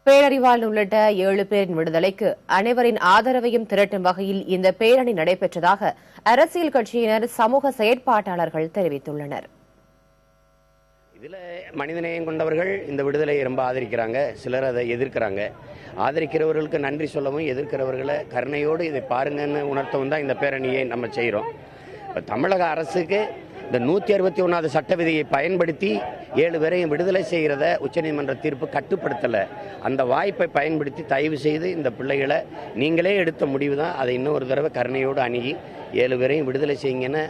பேரறிவாளன் உள்ளிட்ட 7 பேரின் விடுதலைக்கு அனைவரின் ஆதரவையும் திரட்டும் வகையில் இந்த பேரணி நடைபெற்றதாக அரசியல் கட்சியினர், சமூக செயற்பாட்டாளர்கள் தெரிவித்துள்ளனர். இதில் மனிதநேயம் கொண்டவர்கள் இந்த விடுதலையை ரொம்ப ஆதரிக்கிறாங்க, சிலர் அதை எதிர்க்கிறாங்க. ஆதரிக்கிறவர்களுக்கு நன்றி சொல்லவும், எதிர்க்கிறவர்களை கருணையோடு இதை பாருங்கன்னு உணர்த்தவும் தான் இந்த பேரணியை நம்ம செய்கிறோம். இப்போ தமிழக அரசுக்கு இந்த 161வது சட்ட விதியை பயன்படுத்தி 7 பேரையும் விடுதலை செய்கிறத உச்சநீதிமன்ற தீர்ப்பு கட்டுப்படுத்தலை. அந்த வாய்ப்பை பயன்படுத்தி தயவு செய்து இந்த பிள்ளைகளை நீங்களே எடுத்த முடிவு தான், அதை இன்னும் ஒரு தடவை கருணையோடு அணுகி 7 பேரையும் விடுதலை செய்யுங்கன்னு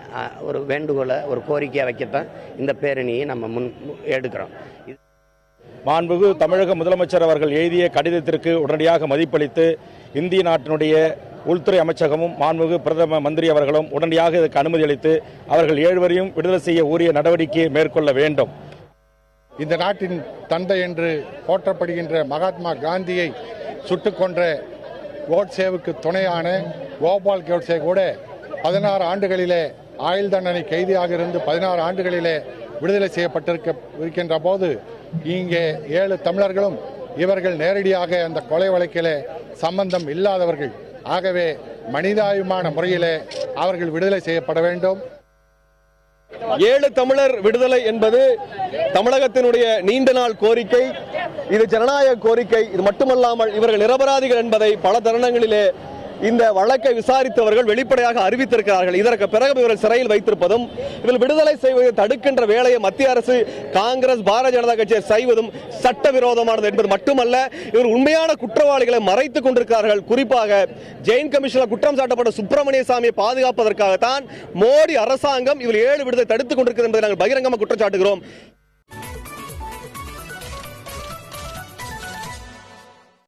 ஒரு வேண்டுகோளை, ஒரு கோரிக்கையை வைக்கத்தான் இந்த பேரணியை நம்ம முன் எடுக்கிறோம். மாண்புமிகு தமிழக முதலமைச்சர் அவர்கள் எழுதிய கடிதத்திற்கு உடனடியாக மதிப்பளித்து இந்திய நாட்டினுடைய உள்துறை அமைச்சகமும் மாண்புமிகு பிரதம மந்திரி அவர்களும் உடனடியாக இதற்கு அனுமதி அளித்து அவர்கள் 7 பேரையும் விடுதலை செய்ய உரிய நடவடிக்கையை மேற்கொள்ள வேண்டும். இந்த நாட்டின் தந்தை என்று போற்றப்படுகின்ற மகாத்மா காந்தியை சுட்டுக் கொன்ற கோட்சேவுக்கு துணையான கோபால் கோட்சே கூட 16 ஆண்டுகளிலே ஆயுள் தண்டனை கைதியாக இருந்து 16 ஆண்டுகளிலே விடுதலை செய்யப்பட்டிருக்கின்ற போது இங்கே 7 தமிழர்களும் இவர்கள் நேரடியாக அந்த கொலை வழக்கிலே சம்பந்தம் இல்லாதவர்கள். ஆகவே மனிதாபிமான முறையிலே அவர்கள் விடுதலை செய்யப்பட வேண்டும். 7 தமிழர் விடுதலை என்பது தமிழகத்தினுடைய நீண்ட நாள் கோரிக்கை. இது ஜனநாயக கோரிக்கை. இது மட்டுமல்லாமல் இவர்கள் நிரபராதிகள் என்பதை பல தருணங்களிலே இந்த வழக்கை விசாரித்தவர்கள் வெளிப்படையாக அறிவித்திருக்கிறார்கள். இதற்கு பிறகு இவர்கள் சிறையில் வைத்திருப்பதும், இவர்கள் விடுதலை செய்வதை தடுக்கின்ற வேலையை மத்திய அரசு, காங்கிரஸ், பாரதிய ஜனதா கட்சியை செய்வதும் சட்டவிரோதமானது என்பது மட்டுமல்ல, இவர் உண்மையான குற்றவாளிகளை மறைத்துக் கொண்டிருக்கிறார்கள். குறிப்பாக ஜெயின் கமிஷனில் குற்றம் சாட்டப்பட்ட சுப்பிரமணிய சாமியை பாதுகாப்பதற்காகத்தான் மோடி அரசாங்கம் இவர் 7 விடுதலை தடுத்துக் கொண்டிருக்கிறது என்பதை நாங்கள் பகிரங்கமாக குற்றம் சாட்டுகிறோம்.